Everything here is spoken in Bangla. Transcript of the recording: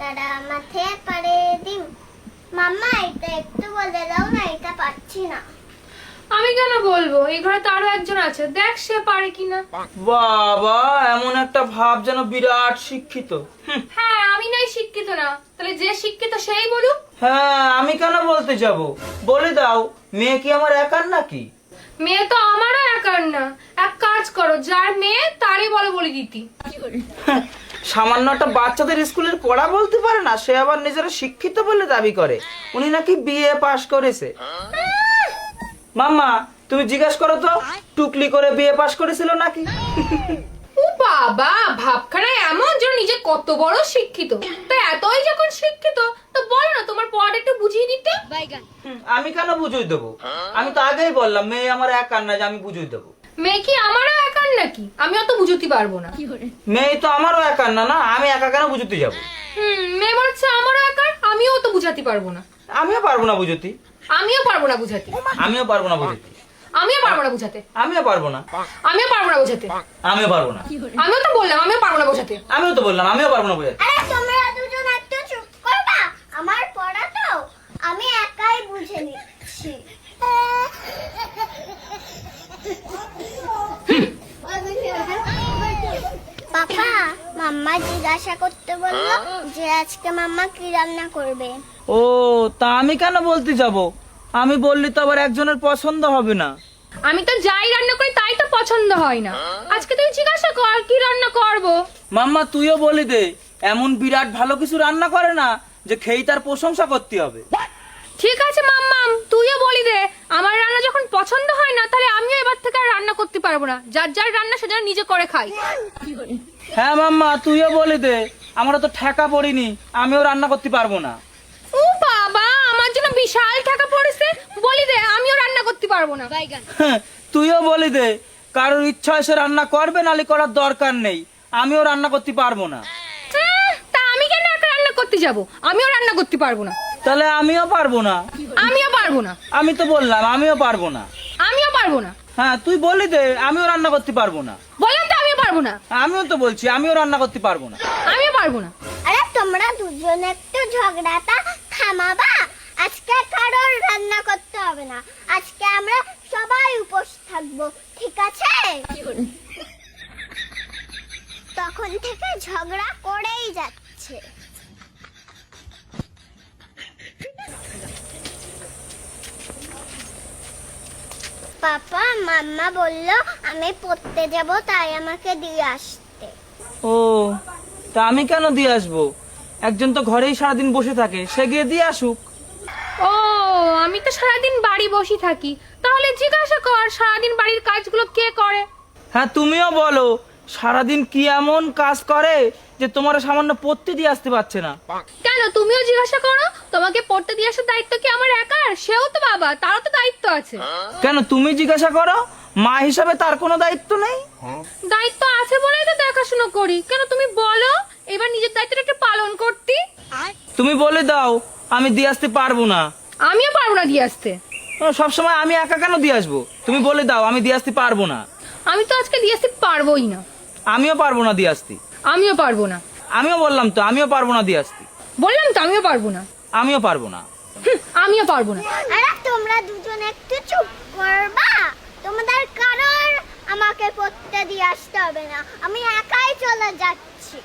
তারা মাঠে পাড়ে দিন। মাম্মা এটা একটু বলে দাও না, এটা পাচ্ছি না। আমি কেন বলবো, এই ঘরে তো আরো একজন আছে, দেখ সে পারে কিনা। বাবা, এমন একটা ভাব যেন বিরাট শিক্ষিত। হ্যাঁ, আমি নাই শিক্ষিত না, তাহলে যে শিক্ষিত সেই বলুক। হ্যাঁ, আমি কেন বলতে যাব? বলে দাও, মেয়ে কি আমার একার নাকি? মেয়ে তো আমারও একার না। এক কাজ করো, যার মেয়ে তারই বলো বলে দিতি। সামান্য একটা বাচ্চাদের স্কুলের পড়া বলতে পারে না, সে আবার নিজেরা শিক্ষিত বলে দাবি করে। উনি নাকি বিএ পাশ করেছে। মাম্মা, তুমি জিজ্ঞাসা করো তো, টুকলি করে বিএ পাশ করেছিল নাকি? ও বাবা, ভাবখানা এমন যে নিজে কত বড় শিক্ষিত। তা এতই যখন শিক্ষিত, তো বলো না তোমার পড়াটা একটু বুঝিয়ে দিতে। আমি কেন বুঝিয়ে দেবো? আমি তো আগেই বললাম মেয়ে আমার একার না যে আমি বুঝিয়ে দেবো। মেয়ে কি আমারও একার নাকি? আমি অত বুঝতে পারবো না। মেয়ে তো আমারও একার না। না, আমি একা কেন বুঝতে যাবো? মেয়ে বলছে আমারও একার, আমিও তো বুঝাতে পারবো না। আমিও পারবো না বুঝতে। আমিও পারবো না বুঝাতে। আমিও পারবো না বুঝতে। আমিও পারবো না বুঝাতে। আমিও পারবো না। আমিও পারবো না বুঝাতে। আমিও পারবো না। আমিও তো বললাম আমিও পারবো না বোঝাতে। আমিও তো বললাম আমিও পারবো না বুঝাতে। আরে তোমরা দুজন একটু চুপ করবা? আমার পড়া তো আমি একাই বুঝে নিচ্ছি। পাপা, মাম্মা জিজ্ঞাসা করতে বললো যে আজকে মাম্মা কি রান্না করবে। ও, তা আমি কেন বলতে যাব? আমি বললি তো আবার একজনের পছন্দ হবে না। আমি তো যাই রান্না করি তাই তো পছন্দ হয় না। আজকে তুই জিজ্ঞাসা কর কি রান্না করব। মাম্মা, তুইও বলি দে, এমন বিরাট ভালো কিছু রান্না করে না যে খেয়ে তার প্রশংসা করতে হবে। ঠিক আছে মাম্মাম, তুইও বলি দে, আমার রান্না যখন পছন্দ হয় না তাহলে আমিও এবার থেকে আর রান্না করতে পারবো না। যার যার রান্না সে যেন নিজে করে খাই। হ্যাঁ মাম্মা, তুইও বলি দে, আমরা তো ঠেকা পড়িনি, আমিও রান্না করতে পারবো না। ও বাবা, আমার জন্য বিশাল টাকা পড়েছে, বলি দে আমিও রান্না করতে পারবো না। হ্যাঁ, তুইও বলি দে, কারোর ইচ্ছা এসে রান্না করবে নালে করার দরকার নেই, আমিও রান্না করতে পারবো না। তা আমি কেন একা রান্না করতে যাব? আমিও রান্না করতে পারবো না। তাহলে আমিও পারবো না। আমিও পারবো না। আমি তো বললাম আমিও পারবো না। আমিও পারবো না। হ্যাঁ, তুই বলি দে, আমিও রান্না করতে পারবো না। বললাম তো আমিও পারবো না। আমিও তো বলছি আমিও রান্না করতে পারবো না। আমিও পারবো না। আরে তোমরা দুজন একটু ঝগড়াটা থামাবা? আজকে কারোর রান্না করতে হবে না, আজকে আমরা সবাই উপোস থাকবো, ঠিক আছে? তখন থেকে ঝগড়া করেই যাচ্ছে। পাপা, মাম্মা বললো আমি পড়তে যাব, তাই আমাকে দিয়ে আসতে। ও, তা আমি কেন দিয়ে আসবো? একজন তো ঘরেই সারাদিন বসে থাকে, সে গিয়ে দিয়ে আসুক। ও, আমি তো সারাদিন বাড়ি বসে থাকি, তাহলে জিজ্ঞাসা কর সারাদিন বাড়ির কাজগুলো কে করে। হ্যাঁ, তুমিও বলো সারাদিন কি এমন কাজ করে যে তোমার সামান্য পড়তে দিয়ে আসতে পারছে না। কেন, তুমিও জিজ্ঞাসা করো, তোমাকে পড়তে দিয়ে আসার দায়িত্ব কি আমার একার? সেও তো বাবা, তারও তো দায়িত্ব আছে। কেন তুমি জিজ্ঞাসা করো? মা হিসাবে তার কোনো দায়িত্ব নেই? দায়িত্ব আছে বলেই তো দেখাশোনা করি। কেন তুমি বলো, এবার নিজের দায়িত্বটা একটু পালন করতে। তুমি বলে দাও আমি দিয়ে আসতে পারবো না। আমিও পারবো না দিয়ে আসতে। সবসময় আমি একা কেন দিয়ে আসবো? তুমি বলে দাও আমি দিয়ে আসতে পারবো না। আমি তো আজকে দিয়ে আসতে পারবোই না। আমিও পারবো না দিয়ে আসতে। আমিও পারবো না। আমিও বললাম তো আমিও পারবো না দিয়ে আসতে। বললাম তো আমিও পারবো না। আমিও পারবো না। আমিও পারবো না। আরে তোমরা দুজন একটু চুপ করবা? তোমাদের কারোর আমাকে পড়তে দিয়ে আসতে হবে না, আমি একাই চলে যাচ্ছি।